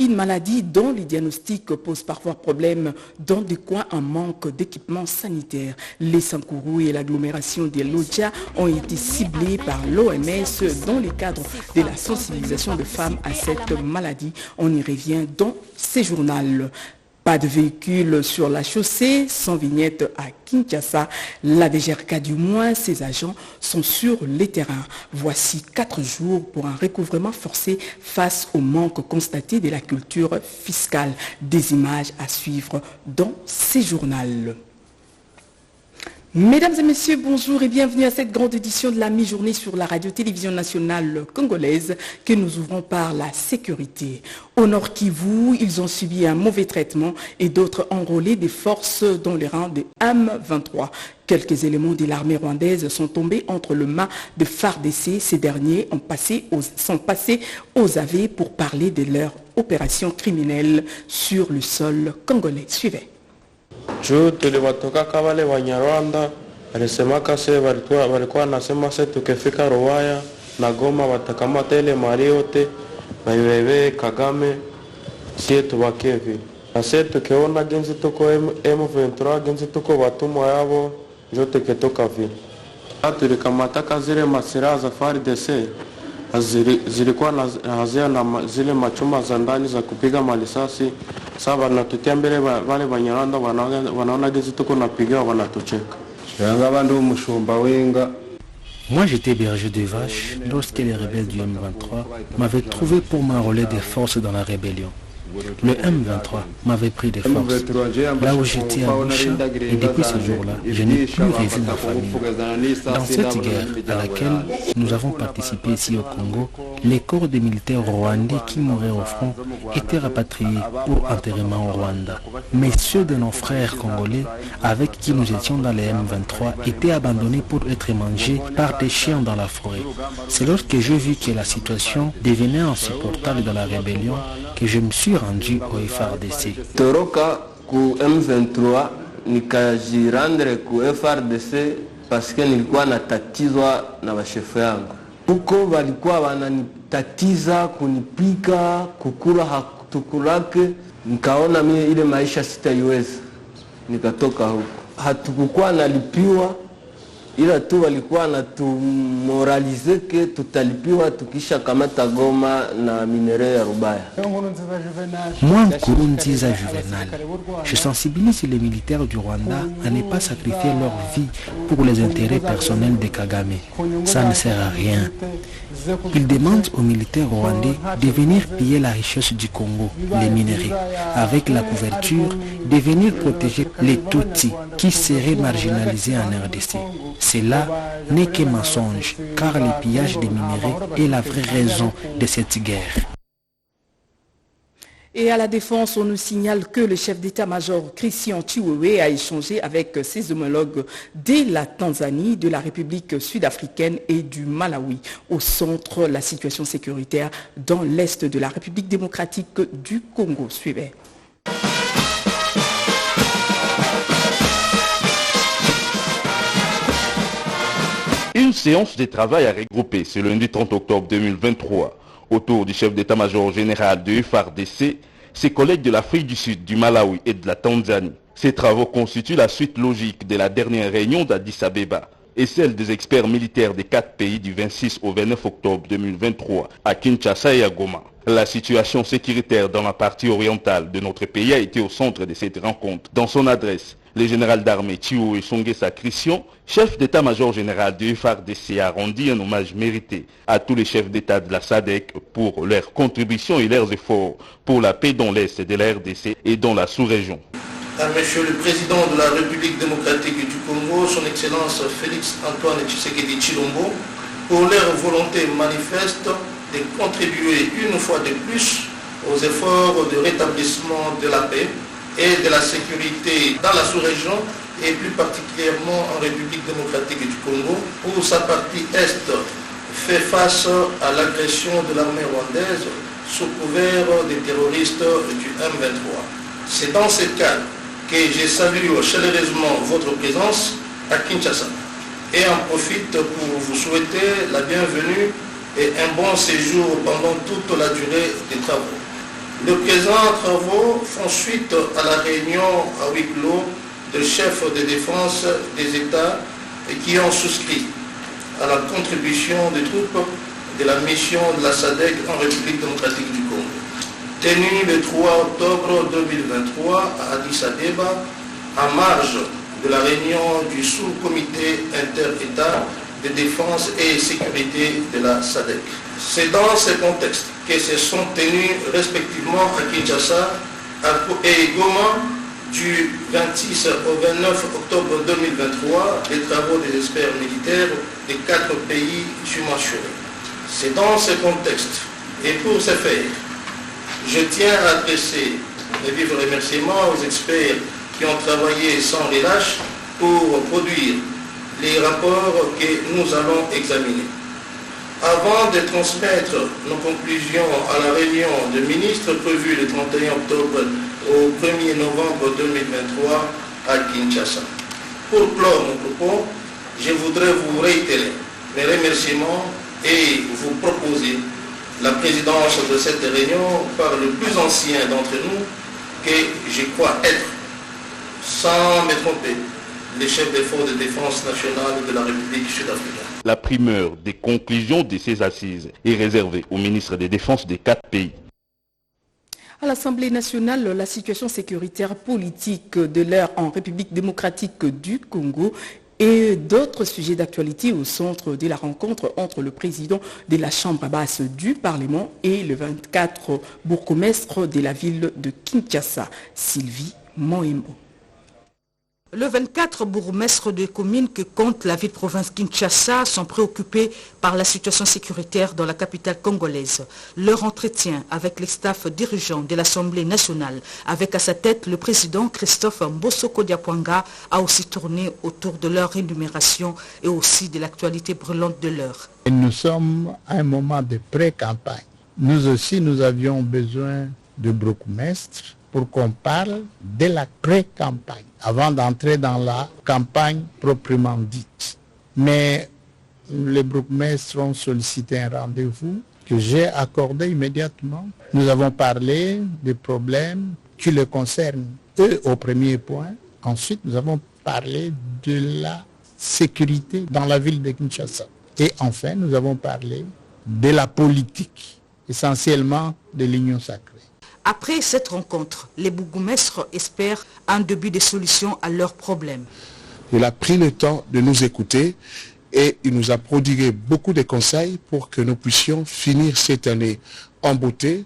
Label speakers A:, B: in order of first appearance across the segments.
A: une maladie dont les diagnostics posent parfois problème dans des coins en manque d'équipements sanitaires. Les Sankourou et l'agglomération des Lodja ont été ciblés par l'OMS dans le cadre de la sensibilisation de femmes à cette maladie. On y revient dans ces journaux. Pas de véhicules sur la chaussée, sans vignette à Kinshasa. La DGRK du moins, ses agents sont sur les terrains. Voici 4 jours pour un recouvrement forcé face au manque constaté de la culture fiscale. Des images à suivre dans ces journaux. Mesdames et messieurs, bonjour et bienvenue à cette grande édition de la mi-journée sur la radio-télévision nationale congolaise que nous ouvrons par la sécurité. Au Nord Kivu, ils ont subi un mauvais traitement et d'autres enrôlés des forces dans les rangs de M23. Quelques éléments de l'armée rwandaise sont tombés entre le mât de FARDC. Ces derniers sont passés aux AV pour parler de leur opération criminelle sur le sol congolais. Suivez.
B: Juu tuliwatoka wale Wanyarwanda alisema kase walikuwa wanasema sasa tukifika Ruwaya na Goma watakamata ile mali yote na iwewe Kagame sie tubakie vile. Na sasa tukiona genzi tuko M23 genzi tuko watumwa yao yote ketoka vile. Tulikamata zile masira za FARDC zilikuwa na zile machuma za ndani za kupiga malisasi. Sasa natutia mbele wale Banyarwanda wanaona gezi tuko napiga wanatucheka.
C: Moi j'étais berger de vaches lorsque les rebelles du M23 m'avaient trouvé pour m'enrôler des forces dans la rébellion. Le M23 m'avait pris des forces, là où j'étais à Misha, et depuis ce jour-là, je n'ai plus revu ma famille. Dans cette guerre à laquelle nous avons participé ici au Congo, les corps des militaires rwandais qui mouraient au front étaient rapatriés pour enterrement au Rwanda. Mais ceux de nos frères congolais avec qui nous étions dans les M23 étaient abandonnés pour être mangés par des chiens dans la forêt. C'est lorsque j'ai vu que la situation devenait insupportable dans la rébellion que je me suis rendu au FARDC.
D: Toroka ku M23 nikajirandre ku FARDC parce que nilikuwa natatizwa na bashefu yangu. Huko walikuwa wananitatiza kunipika kukula hatukulake, nikaona mimi ile maisha sitaiweza, nikatoka huko. Hatukukuwa nalipiwa ila tu walikuwa natumoralize ke tutalipiwa tukisha kamata Goma na minere ya Rubaya.
C: Moi, Nkurunziza Juvenal, je sensibilise les militaires du Rwanda à ne pas sacrifier leur vie pour les intérêts personnels de Kagame. Ça ne sert à rien. Ils demandent aux militaires rwandais de venir piller la richesse du Congo, les minerais, avec la couverture de venir protéger les Tutsis qui seraient marginalisés en RDC. Cela n'est que mensonge, car le pillage des minerais est la vraie raison de cette guerre.
A: Et à la défense, on nous signale que le chef d'état-major Christian Chiwewe a échangé avec ses homologues de la Tanzanie, de la République sud-africaine et du Malawi. Au centre, la situation sécuritaire dans l'est de la République démocratique du Congo. Suivez.
E: Une séance de travail a regroupé ce lundi 30 octobre 2023 autour du chef d'état-major général de FARDC, ses collègues de l'Afrique du Sud, du Malawi et de la Tanzanie. Ces travaux constituent la suite logique de la dernière réunion d'Addis Abeba et celle des experts militaires des 4 pays du 26 au 29 octobre 2023 à Kinshasa et à Goma. La situation sécuritaire dans la partie orientale de notre pays a été au centre de cette rencontre. Dans son adresse, le général d'armée Chiwewe Songesa Christian, chef d'état-major général de FARDC, a rendu un hommage mérité à tous les chefs d'état de la SADC pour leur contribution et leurs efforts pour la paix dans l'est de la RDC et dans la sous-région.
F: À Monsieur le Président de la République démocratique du Congo, son Excellence Félix Antoine Tshisekedi Tshilombo, pour leur volonté manifeste de contribuer une fois de plus aux efforts de rétablissement de la paix et de la sécurité dans la sous-région et plus particulièrement en République démocratique du Congo, où sa partie Est fait face à l'agression de l'armée rwandaise sous couvert des terroristes du M23. C'est dans ce cadre que je salue chaleureusement votre présence à Kinshasa et en profite pour vous souhaiter la bienvenue et un bon séjour pendant toute la durée des travaux. Les présents travaux font suite à la réunion à huis clos des chefs de défense des États qui ont souscrit à la contribution des troupes de la mission de la SADC en République démocratique du Congo. Tenu le 3 octobre 2023 à Addis Abeba, en marge de la réunion du sous-comité inter-État de défense et sécurité de la SADC. C'est dans ce contexte que se sont tenus respectivement à Kinshasa et Goma du 26 au 29 octobre 2023 les travaux des experts militaires des 4 pays subventionnés. C'est dans ce contexte et pour ce faire, je tiens à adresser mes vifs remerciements aux experts qui ont travaillé sans relâche pour produire les rapports que nous allons examiner. Avant de transmettre nos conclusions à la réunion de ministres prévue le 31 octobre au 1er novembre 2023 à Kinshasa. Pour clore mon propos, je voudrais vous réitérer mes remerciements et vous proposer la présidence de cette réunion par le plus ancien d'entre nous que je crois être, sans me tromper, les chefs des forces de défense nationale de la République sud-africaine.
E: La primeur des conclusions de ces assises est réservée au ministre des Défenses des 4 pays.
A: À l'Assemblée nationale, la situation sécuritaire politique de l'heure en République démocratique du Congo et d'autres sujets d'actualité au centre de la rencontre entre le président de la Chambre basse du Parlement et le 24 bourgmestre de la ville de Kinshasa, Sylvie Moembo.
G: Le 24 bourgmestres de communes que compte la ville-province Kinshasa sont préoccupés par la situation sécuritaire dans la capitale congolaise. Leur entretien avec les staffs dirigeants de l'Assemblée nationale, avec à sa tête le président Christophe Mbosoko Diapwanga, a aussi tourné autour de leur énumération et aussi de l'actualité brûlante de l'heure.
H: Nous sommes à un moment de pré-campagne. Nous aussi, nous avions besoin de bourgmestres pour qu'on parle de la pré-campagne, avant d'entrer dans la campagne proprement dite. Mais les bourgmestres ont sollicité un rendez-vous que j'ai accordé immédiatement. Nous avons parlé des problèmes qui les concernent, eux au premier point. Ensuite, nous avons parlé de la sécurité dans la ville de Kinshasa. Et enfin, nous avons parlé de la politique, essentiellement de l'Union sacrée.
G: Après cette rencontre, les bourgmestres espèrent un début de solution à leurs problèmes.
I: Il a pris le temps de nous écouter et il nous a prodigué beaucoup de conseils pour que nous puissions finir cette année en beauté.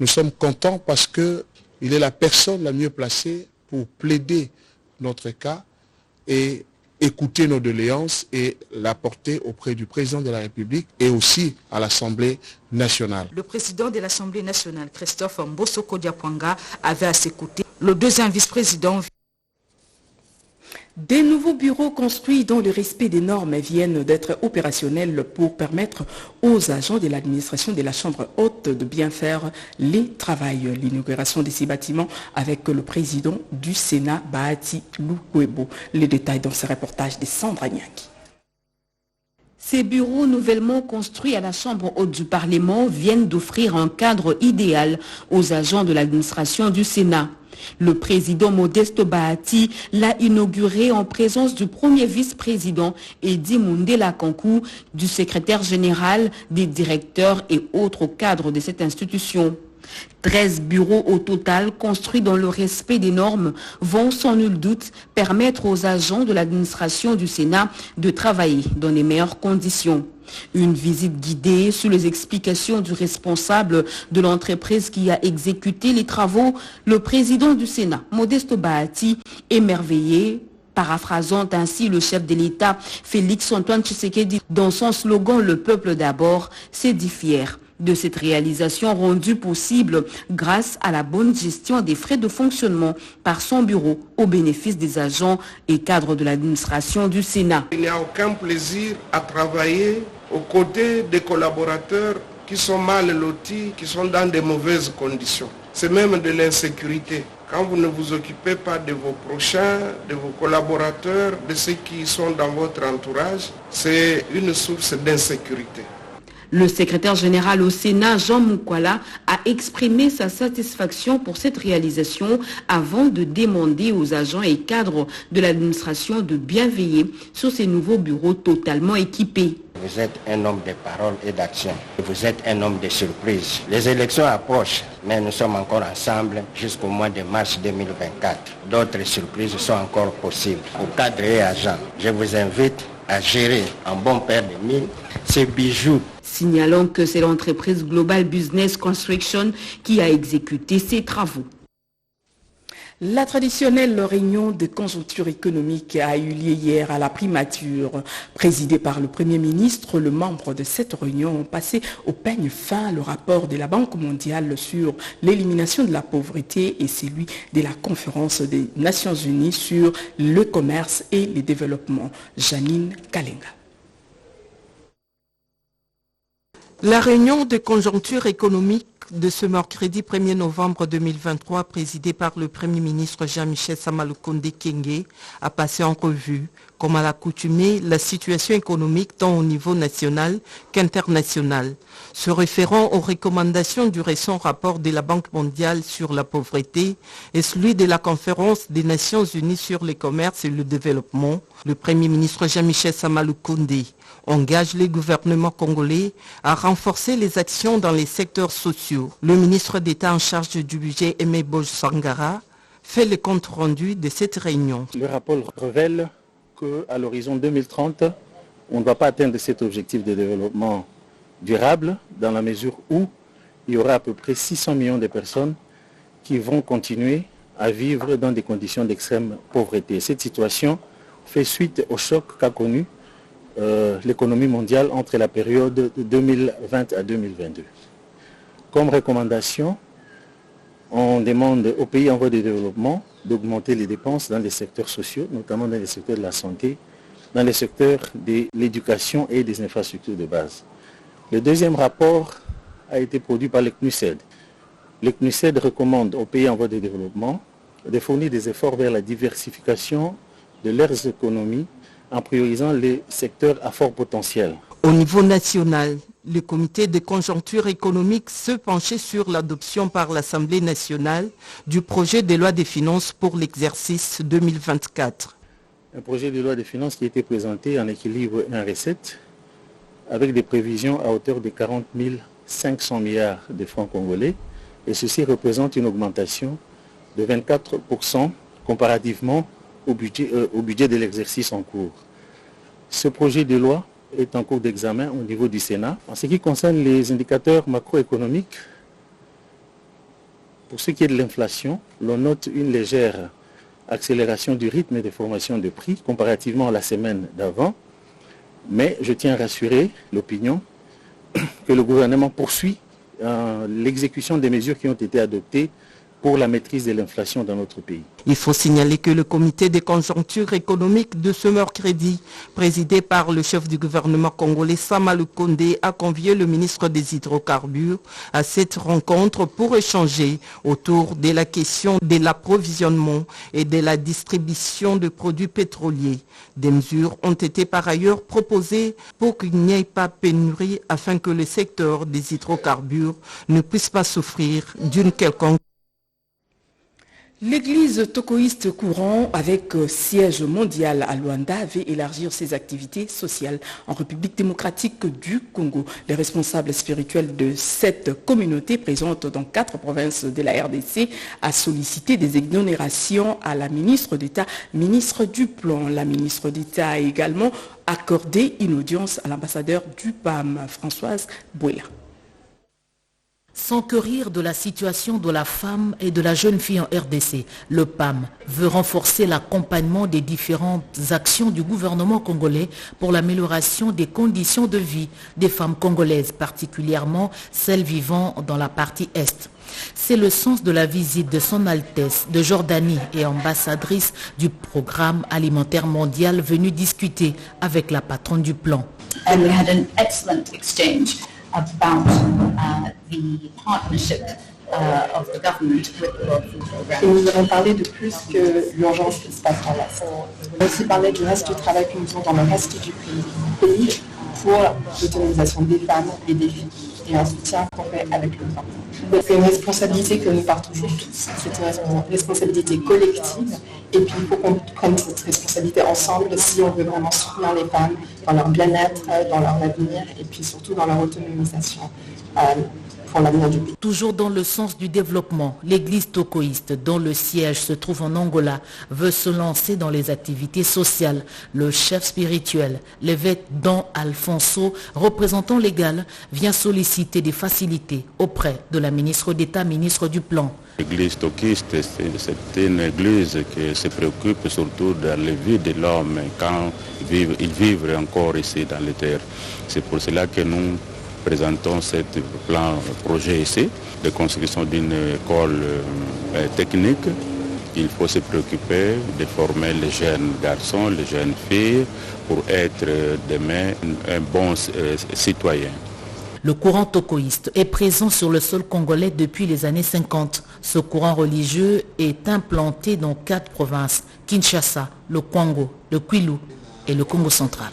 I: Nous sommes contents parce qu'il est la personne la mieux placée pour plaider notre cas et écouter nos doléances et la porter auprès du président de la République et aussi à l'Assemblée nationale.
G: Le président de l'Assemblée nationale, Christophe Mbosoko Diapwanga, avait à ses côtés le deuxième vice-président.
A: Des nouveaux bureaux construits dans le respect des normes viennent d'être opérationnels pour permettre aux agents de l'administration de la Chambre haute de bien faire les travaux. L'inauguration de ces bâtiments avec le président du Sénat, Bahati Lukwebo. Les détails dans ce reportage de Sandra Nyaki.
J: Ces bureaux nouvellement construits à la Chambre haute du Parlement viennent d'offrir un cadre idéal aux agents de l'administration du Sénat. Le président Modeste Bahati l'a inauguré en présence du premier vice-président Edi Mundela Kankou, du secrétaire général, des directeurs et autres cadres de cette institution. 13 bureaux au total construits dans le respect des normes vont sans nul doute permettre aux agents de l'administration du Sénat de travailler dans les meilleures conditions. Une visite guidée sous les explications du responsable de l'entreprise qui a exécuté les travaux, le président du Sénat, Modeste Bahati, émerveillé, paraphrasant ainsi le chef de l'État, Félix Antoine Tshisekedi, dans son slogan « Le peuple d'abord », s'est dit fier de cette réalisation rendue possible grâce à la bonne gestion des frais de fonctionnement par son bureau au bénéfice des agents et cadres de l'administration du Sénat.
K: Il n'y a aucun plaisir à travailler aux côtés des collaborateurs qui sont mal lotis, qui sont dans de mauvaises conditions. C'est même de l'insécurité. Quand vous ne vous occupez pas de vos prochains, de vos collaborateurs, de ceux qui sont dans votre entourage, c'est une source d'insécurité.
J: Le secrétaire général au Sénat, Jean Moukwala, a exprimé sa satisfaction pour cette réalisation avant de demander aux agents et cadres de l'administration de bien veiller sur ces nouveaux bureaux totalement équipés.
L: Vous êtes un homme de parole et d'action. Vous êtes un homme de surprise. Les élections approchent, mais nous sommes encore ensemble jusqu'au mois de mars 2024. D'autres surprises sont encore possibles. Aux cadres et agents, je vous invite à gérer en bon père de mille ces bijoux.
J: Signalons que c'est l'entreprise Global Business Construction qui a exécuté ces travaux.
A: La traditionnelle réunion de conjoncture économique a eu lieu hier à la primature. Présidée par le Premier ministre, les membres de cette réunion ont passé au peigne fin le rapport de la Banque mondiale sur l'élimination de la pauvreté et celui de la conférence des Nations Unies sur le commerce et le développement. Janine Kalenga.
M: La réunion de conjoncture économique de ce mercredi 1er novembre 2023, présidée par le Premier ministre Jean-Michel Samalukonde Kyenge, a passé en revue, comme à l'accoutumée, la situation économique tant au niveau national qu'international. Se référant aux recommandations du récent rapport de la Banque mondiale sur la pauvreté et celui de la conférence des Nations Unies sur le commerce et le développement, le Premier ministre Jean-Michel Samalukonde engage les gouvernements congolais à renforcer les actions dans les secteurs sociaux. Le ministre d'État en charge du budget, Aimé Boj Sangara, fait le compte rendu de cette réunion.
C: Le rapport révèle qu'à l'horizon 2030, on ne va pas atteindre cet objectif de développement durable dans la mesure où il y aura à peu près 600 millions de personnes qui vont continuer à vivre dans des conditions d'extrême pauvreté. Cette situation fait suite au choc qu'a connu l'économie mondiale entre la période de 2020 à 2022. Comme recommandation, on demande aux pays en voie de développement d'augmenter les dépenses dans les secteurs sociaux, notamment dans les secteurs de la santé, dans les secteurs de l'éducation et des infrastructures de base. Le deuxième rapport a été produit par le CNUSED. Le CNUSED recommande aux pays en voie de développement de fournir des efforts vers la diversification de leurs économies en priorisant les secteurs à fort potentiel.
M: Au niveau national, le comité de conjoncture économique se penchait sur l'adoption par l'Assemblée nationale du projet de loi des finances pour l'exercice 2024.
C: Un projet de loi des finances qui a été présenté en équilibre et en recette avec des prévisions à hauteur de 40 500 milliards de francs congolais et ceci représente une augmentation de 24% comparativement au budget de l'exercice en cours. Ce projet de loi est en cours d'examen au niveau du Sénat. En ce qui concerne les indicateurs macroéconomiques, pour ce qui est de l'inflation, l'on note une légère accélération du rythme de formation de prix comparativement à la semaine d'avant, mais je tiens à rassurer l'opinion que le gouvernement poursuit l'exécution des mesures qui ont été adoptées pour la maîtrise de l'inflation dans notre pays.
M: Il faut signaler que le comité de conjoncture économique de ce mercredi, présidé par le chef du gouvernement congolais Samalukonde, a convié le ministre des Hydrocarbures à cette rencontre pour échanger autour de la question de l'approvisionnement et de la distribution de produits pétroliers. Des mesures ont été par ailleurs proposées pour qu'il n'y ait pas pénurie afin que le secteur des hydrocarbures ne puisse pas souffrir d'une quelconque.
A: L'église tokoïste courant avec siège mondial à Luanda veut élargir ses activités sociales en République démocratique du Congo. Les responsables spirituels de cette communauté présente dans 4 provinces de la RDC a sollicité des exonérations à la ministre d'État, ministre du Plan. La ministre d'État a également accordé une audience à l'ambassadeur du PAM, Françoise Bouela.
N: S'enquérir de la situation de la femme et de la jeune fille en RDC, le PAM veut renforcer l'accompagnement des différentes actions du gouvernement congolais pour l'amélioration des conditions de vie des femmes congolaises, particulièrement celles vivant dans la partie Est. C'est le sens de la visite de Son Altesse de Jordanie et ambassadrice du programme alimentaire mondial venue discuter avec la patronne du plan.
O: And we had an excellent exchange about the partnership of the government with the World Food Programme.
P: Et nous avons parlé de plus que l'urgence qui se passe dans l'Est. On a aussi parlé du reste du travail que nous faisons dans le reste du pays pour l'autonomisation des femmes et des filles, et un soutien qu'on fait avec le temps. C'est une responsabilité que nous partageons tous, c'est une responsabilité collective, et puis il faut qu'on prenne cette responsabilité ensemble si on veut vraiment soutenir les femmes dans leur bien-être, dans leur avenir, et puis surtout dans leur autonomisation. Pour l'avenir du pays.
N: Toujours dans le sens du développement, l'église tocoïste, dont le siège se trouve en Angola, veut se lancer dans les activités sociales. Le chef spirituel, l'évêque Don Alfonso, représentant légal, vient solliciter des facilités auprès de la ministre d'État, ministre du Plan.
Q: L'église toquiste, c'est une église qui se préoccupe surtout de la vie de l'homme quand ils vivent encore ici dans les terres. C'est pour cela que nous présentons ce projet ici de construction d'une école technique. Il faut se préoccuper de former les jeunes garçons, les jeunes filles pour être demain un bon citoyen.
N: Le courant tocoïste est présent sur le sol congolais depuis les années 50. Ce courant religieux est implanté dans 4 provinces, Kinshasa, le Kwango, le Kwilu et le Congo central.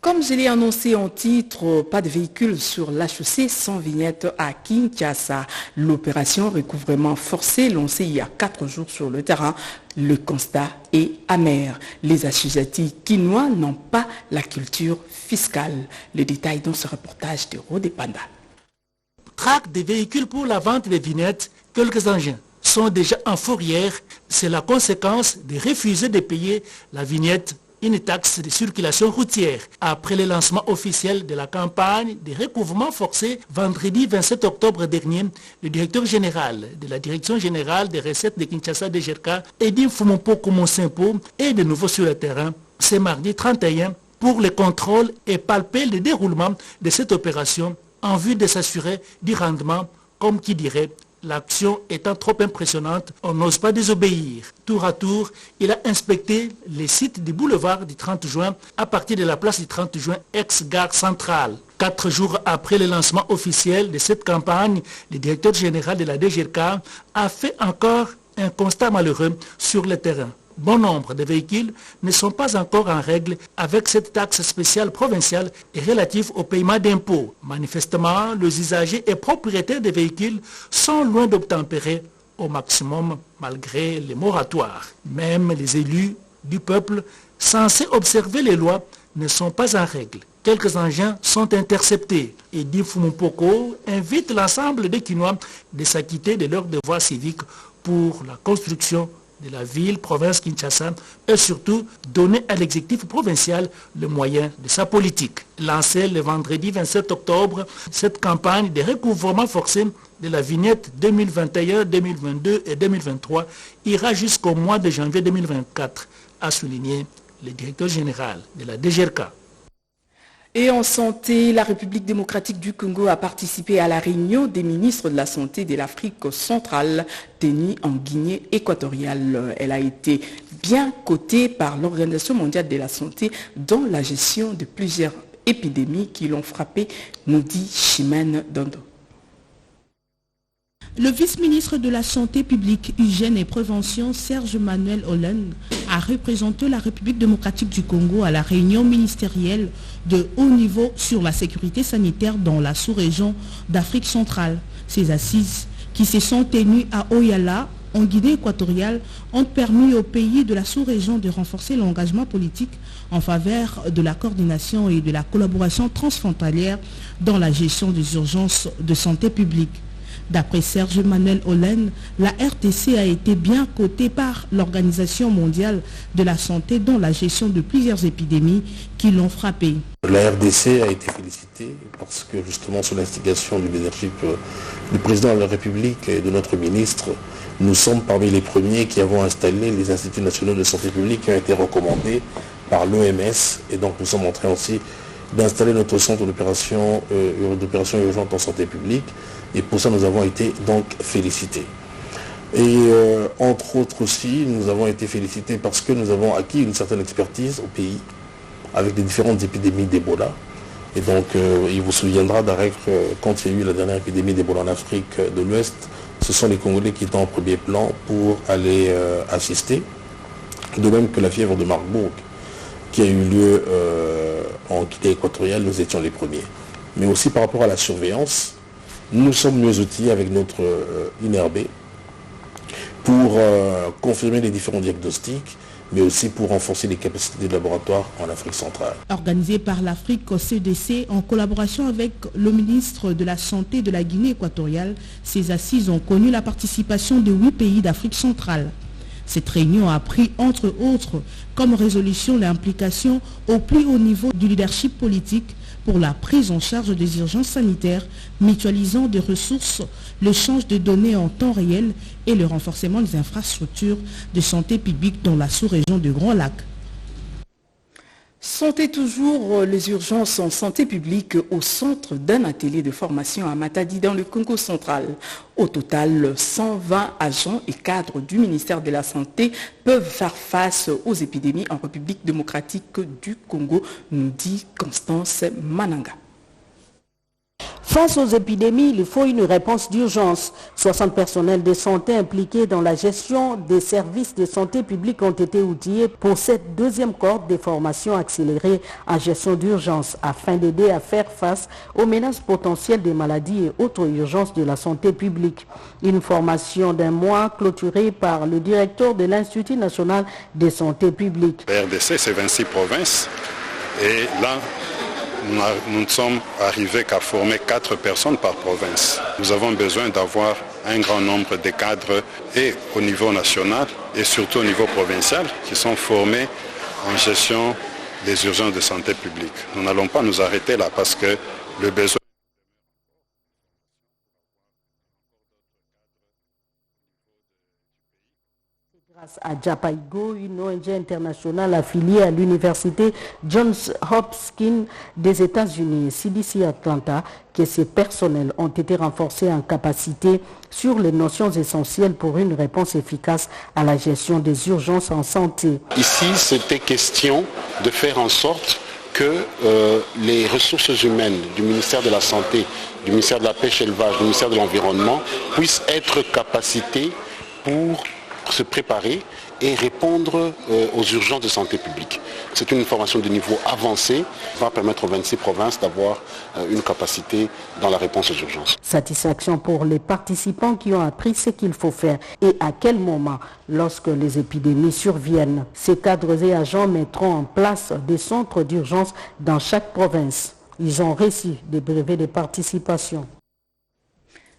A: Comme je l'ai annoncé en titre, pas de véhicule sur la chaussée sans vignette à Kinshasa. L'opération recouvrement forcé lancée il y a 4 jours sur le terrain. Le constat est amer. Les assujettis quinois n'ont pas la culture fiscale. Le détail dans ce reportage de Rodé Panda.
R: Traque des véhicules pour la vente des vignettes, quelques engins sont déjà en fourrière. C'est la conséquence de refuser de payer la vignette, une taxe de circulation routière. Après le lancement officiel de la campagne de recouvrement forcé vendredi 27 octobre dernier, le directeur général de la Direction générale des recettes de Kinshasa DGRK, Edin Fumopoko Monsimpo, est de nouveau sur le terrain. C'est mardi 31 pour le contrôle et palper le déroulement de cette opération en vue de s'assurer du rendement, comme qui dirait. L'action étant trop impressionnante, on n'ose pas désobéir. Tour à tour, il a inspecté les sites du boulevard du 30 juin à partir de la place du 30 juin, ex-gare centrale. 4 jours après le lancement officiel de cette campagne, le directeur général de la DGRK a fait encore un constat malheureux sur le terrain. Bon nombre de véhicules ne sont pas encore en règle avec cette taxe spéciale provinciale et relative au paiement d'impôts. Manifestement, les usagers et propriétaires des véhicules sont loin d'obtempérer au maximum malgré les moratoires. Même les élus du peuple censés observer les lois ne sont pas en règle. Quelques engins sont interceptés et Di Fumopoko invite l'ensemble des Quinois de s'acquitter de leurs devoirs civiques pour la construction de la ville, province Kinshasa, et surtout donner à l'exécutif provincial le moyen de sa politique. Lancée le vendredi 27 octobre, cette campagne de recouvrement forcé de la vignette 2021, 2022 et 2023 ira jusqu'au mois de janvier 2024, a souligné le directeur général de la DGRK.
A: Et en santé, la République démocratique du Congo a participé à la réunion des ministres de la Santé de l'Afrique centrale tenue en Guinée équatoriale. Elle a été bien cotée par l'Organisation mondiale de la santé dans la gestion de plusieurs épidémies qui l'ont frappée, nous dit Chimène Dondo.
S: Le vice-ministre de la Santé publique, Hygiène et Prévention, Serge Manuel Olen, a représenté la République démocratique du Congo à la réunion ministérielle de haut niveau sur la sécurité sanitaire dans la sous-région d'Afrique centrale. Ces assises, qui se sont tenues à Oyala, en Guinée équatoriale, ont permis au pays de la sous-région de renforcer l'engagement politique en faveur de la coordination et de la collaboration transfrontalière dans la gestion des urgences de santé publique. D'après Serge Manuel Olen, la RDC a été bien cotée par l'Organisation mondiale de la santé dans la gestion de plusieurs épidémies qui l'ont frappée.
I: La RDC a été félicitée parce que justement sous l'instigation du leadership du président de la République et de notre ministre, nous sommes parmi les premiers qui avons installé les instituts nationaux de santé publique qui ont été recommandés par l'OMS, et donc nous sommes en train aussi d'installer notre centre d'opération urgente en santé publique. Et pour ça, nous avons été donc félicités. Et entre autres aussi, nous avons été félicités parce que nous avons acquis une certaine expertise au pays avec les différentes épidémies d'Ebola. Et donc, il vous souviendra d'arrêt quand il y a eu la dernière épidémie d'Ebola en Afrique de l'Ouest, ce sont les Congolais qui étaient en premier plan pour aller assister. De même que la fièvre de Marburg, qui a eu lieu en Guinée équatoriale, nous étions les premiers. Mais aussi par rapport à la surveillance, nous sommes mieux outillés avec notre INRB pour confirmer les différents diagnostics, mais aussi pour renforcer les capacités de laboratoire en Afrique centrale.
S: Organisé par l'Afrique CDC en collaboration avec le ministre de la Santé de la Guinée équatoriale, ces assises ont connu la participation de 8 pays d'Afrique centrale. Cette réunion a pris, entre autres, comme résolution l'implication au plus haut niveau du leadership politique pour la prise en charge des urgences sanitaires, mutualisant des ressources, l'échange de données en temps réel et le renforcement des infrastructures de santé publique dans la sous-région de Grand Lac.
A: Santé toujours, les urgences en santé publique au centre d'un atelier de formation à Matadi dans le Congo central. Au total, 120 agents et cadres du ministère de la Santé peuvent faire face aux épidémies en République démocratique du Congo, nous dit Constance Mananga.
T: Face aux épidémies, il faut une réponse d'urgence. 60 personnels de santé impliqués dans la gestion des services de santé publique ont été outillés pour cette deuxième cohorte de formation accélérée en gestion d'urgence afin d'aider à faire face aux menaces potentielles des maladies et autres urgences de la santé publique. Une formation d'1 mois clôturée par le directeur de l'Institut national de santé publique.
U: La RDC, c'est 26 provinces et là, nous sommes arrivés qu'à former 4 personnes par province. Nous avons besoin d'avoir un grand nombre de cadres et au niveau national et surtout au niveau provincial qui sont formés en gestion des urgences de santé publique. Nous n'allons pas nous arrêter là parce que le besoin...
T: Grâce à Japaigo, une ONG internationale affiliée à l'université Johns Hopkins des États-Unis et CDC Atlanta, que ces personnels ont été renforcés en capacité sur les notions essentielles pour une réponse efficace à la gestion des urgences en santé.
I: Ici, c'était question de faire en sorte que les ressources humaines du ministère de la Santé, du ministère de la Pêche et l'Élevage, du ministère de l'Environnement puissent être capacités pour se préparer et répondre aux urgences de santé publique. C'est une formation de niveau avancé qui va permettre aux 26 provinces d'avoir une capacité dans la réponse aux urgences.
T: Satisfaction pour les participants qui ont appris ce qu'il faut faire et à quel moment lorsque les épidémies surviennent. Ces cadres et agents mettront en place des centres d'urgence dans chaque province. Ils ont reçu des brevets de participation.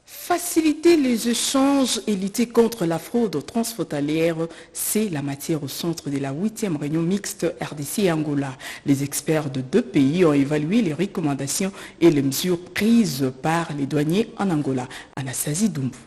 A: Faciliter les échanges et lutter contre la fraude transfrontalière, c'est la matière au centre de la 8e réunion mixte RDC et Angola. Les experts de 2 pays ont évalué les recommandations et les mesures prises par les douaniers en Angola. Anastasie Doumbou.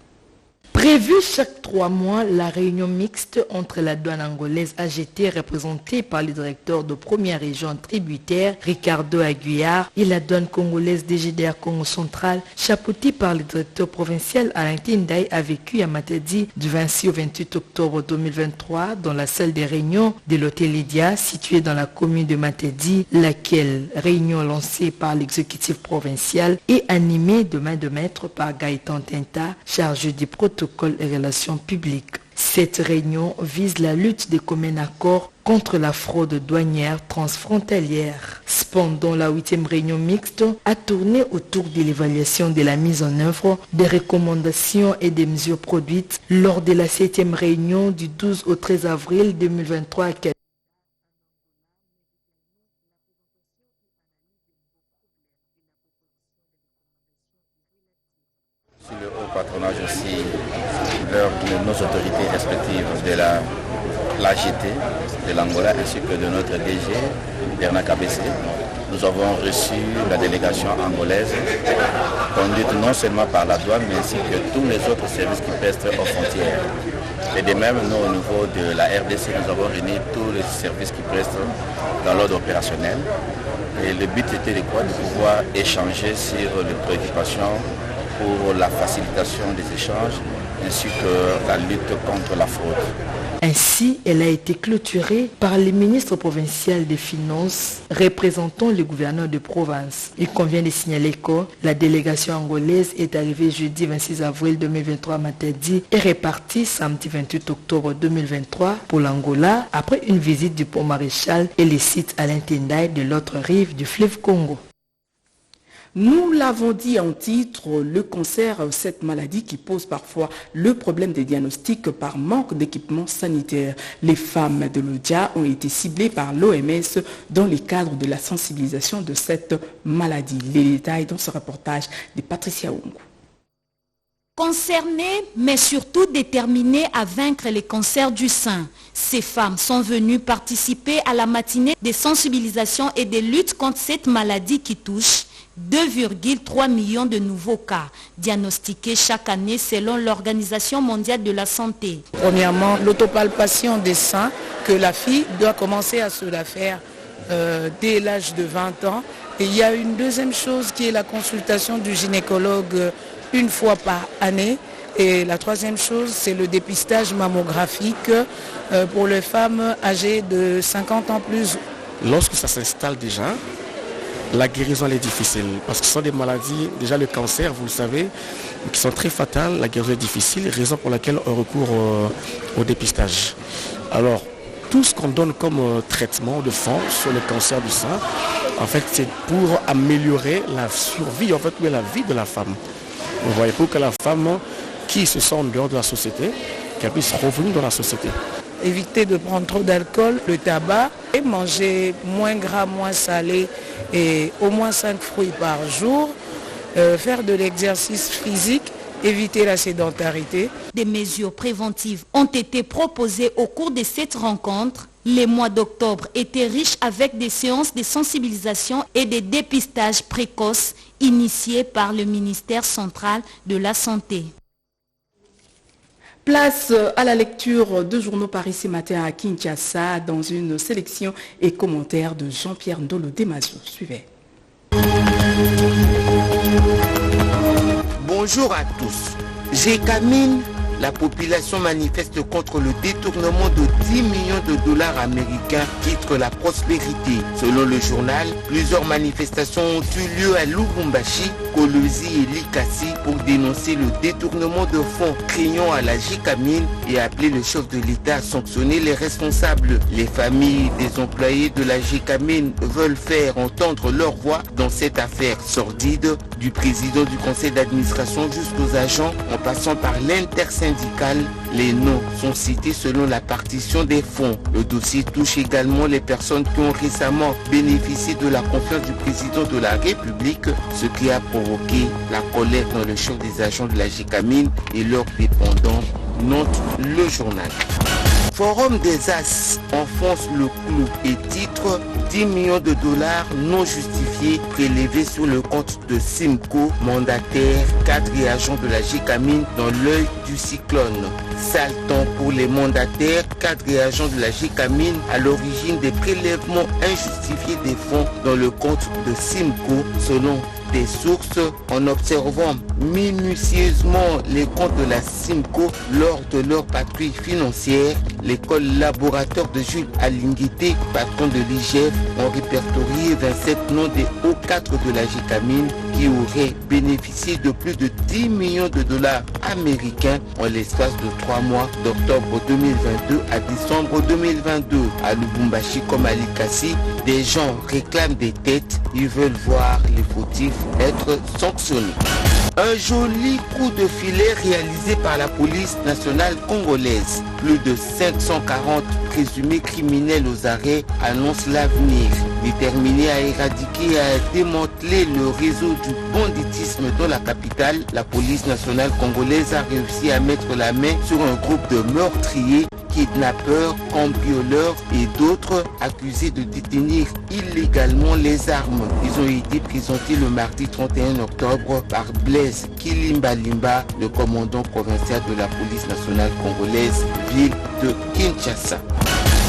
V: Prévue chaque 3 mois, la réunion mixte entre la douane angolaise AGT représentée par le directeur de première région tributaire Ricardo Aguiar et la douane congolaise DGDR Congo central chapeautée par le directeur provincial Alain Tinday a vécu à Matadi du 26 au 28 octobre 2023 dans la salle des réunions de l'hôtel Lydia située dans la commune de Matadi, laquelle réunion lancée par l'exécutif provincial et animée de main de maître par Gaëtan Tinta, chargé du protocole et relations publiques. Cette réunion vise la lutte des communs accords contre la fraude douanière transfrontalière. Cependant, la 8e réunion mixte a tourné autour de l'évaluation de la mise en œuvre des recommandations et des mesures produites lors de la 7e réunion du 12 au 13 avril 2023 à Québec.
W: Le haut patronage aussi, de nos autorités respectives de l'AGT, de l'Angola ainsi que de notre DG, Bernard Kabessé, nous avons reçu la délégation angolaise, conduite non seulement par la douane, mais ainsi que tous les autres services qui prestent aux frontières. Et de même, nous, au niveau de la RDC, nous avons réuni tous les services qui prestent dans l'ordre opérationnel. Et le but était de quoi? De pouvoir échanger sur les préoccupations pour la facilitation des échanges ainsi que la lutte contre la fraude.
V: Ainsi, elle a été clôturée par le ministre provincial des Finances représentant le gouverneur de province. Il convient de signaler que la délégation angolaise est arrivée jeudi 26 avril 2023 à Matadi et repartie samedi 28 octobre 2023 pour l'Angola après une visite du pont Maréchal et les sites Alain Tendai de l'autre rive du fleuve Congo.
A: Nous l'avons dit en titre, le cancer, cette maladie qui pose parfois le problème des diagnostics par manque d'équipement sanitaire. Les femmes de l'Odja ont été ciblées par l'OMS dans le cadre de la sensibilisation de cette maladie. Les détails dans ce reportage de Patricia Ongo.
B: Concernées, mais surtout déterminées à vaincre les cancers du sein, ces femmes sont venues participer à la matinée de sensibilisation et de lutte contre cette maladie qui touche 2,3 millions de nouveaux cas diagnostiqués chaque année selon l'Organisation mondiale de la santé.
D: Premièrement, l'autopalpation des seins que la fille doit commencer à se la faire dès l'âge de 20 ans. Et il y a une deuxième chose qui est la consultation du gynécologue une fois par année. Et la troisième chose, c'est le dépistage mammographique pour les femmes âgées de 50 ans plus.
F: Lorsque ça s'installe déjà, la guérison elle est difficile parce que ce sont des maladies, déjà le cancer, vous le savez, qui sont très fatales. La guérison est difficile, raison pour laquelle on recourt au dépistage. Alors, tout ce qu'on donne comme traitement de fond sur le cancer du sein, en fait, c'est pour améliorer la survie, en fait, ou la vie de la femme. Vous voyez, pour que la femme qui se sent en dehors de la société, qu'elle puisse revenir dans la société.
D: Éviter de prendre trop d'alcool, le tabac, et manger moins gras, moins salé et au moins 5 fruits par jour, faire de l'exercice physique, éviter la sédentarité.
B: Des mesures préventives ont été proposées au cours de cette rencontre. Les mois d'octobre étaient riches avec des séances de sensibilisation et des dépistages précoces initiés par le ministère central de la Santé.
A: Place à la lecture de journaux Paris ce matin à Kinshasa dans une sélection et commentaire de Jean-Pierre Ndolo Demazo. Suivez.
X: Bonjour à tous. Gécamine, la population manifeste contre le détournement de 10 millions de dollars américains, titre La Prospérité. Selon le journal, plusieurs manifestations ont eu lieu à Lubumbashi, Kolwezi et Likasi pour dénoncer le détournement de fonds, craignant à la Gécamine et appeler le chef de l'État à sanctionner les responsables. Les familles des employés de la Gécamine veulent faire entendre leur voix dans cette affaire sordide, du président du conseil d'administration jusqu'aux agents, en passant par l'intersyndicale. Les noms sont cités selon la partition des fonds. Le dossier touche également les personnes qui ont récemment bénéficié de la confiance du président de la République, ce qui a provoqué la colère dans le champ des agents de la Gécamine et leurs dépendants, note le journal. Forum des As enfonce le clou et titre 10 millions de dollars non justifiés prélevés sur le compte de Simco, mandataire, cadre et agent de la Gécamine dans l'œil du cyclone. Sale temps pour les mandataires, cadres et agents de la Gécamine à l'origine des prélèvements injustifiés des fonds dans le compte de Simco, selon des sources, en observant minutieusement les comptes de la Simco lors de leur patrouille financière. Les collaborateurs de Jules Alinguité, patron de l'IGF, ont répertorié 27 noms des hauts cadres de la Gécamine qui auraient bénéficié de plus de 10 millions de dollars américains en l'espace de 3 mois, d'octobre 2022 à décembre 2022. À Lubumbashi comme à Likasi, des gens réclament des têtes, ils veulent voir les fautifs être sanctionnés. Un joli coup de filet réalisé par la police nationale congolaise. Plus de 540 présumés criminels aux arrêts annoncent l'avenir. Déterminée à éradiquer et à démanteler le réseau du banditisme dans la capitale, la police nationale congolaise a réussi à mettre la main sur un groupe de meurtriers, kidnappeurs, cambrioleurs et d'autres accusés de détenir illégalement les armes. Ils ont été présentés le mardi 31 octobre par Blaise Kilimbalimba, le commandant provincial de la police nationale congolaise, ville de Kinshasa.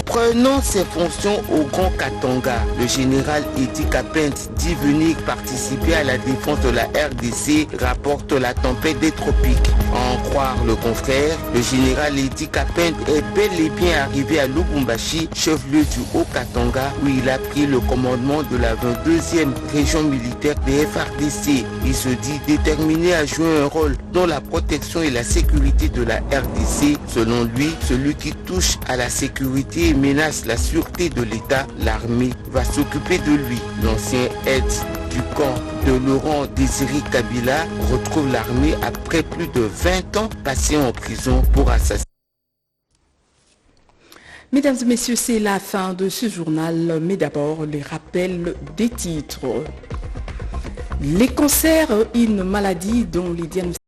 X: Prenant ses fonctions au Grand Katanga, le général Edi Kapent dit venir participer à la défense de la RDC, rapporte la tempête des tropiques. À en croire le confrère, le général Edi Kapent est bel et bien arrivé à Lubumbashi, chef-lieu du Haut-Katanga, où il a pris le commandement de la 22e région militaire des FARDC. Il se dit déterminé à jouer un rôle dans la protection et la sécurité de la RDC. Selon lui, celui qui touche à la sécurité et menace la sûreté de l'État, l'armée va s'occuper de lui. L'ancien aide du camp de Laurent Désiré Kabila retrouve l'armée après plus de 20 ans passés en prison pour assassinat.
A: Mesdames et messieurs, c'est la fin de ce journal, mais d'abord les rappels des titres. Les cancers, une maladie dont les diagnostics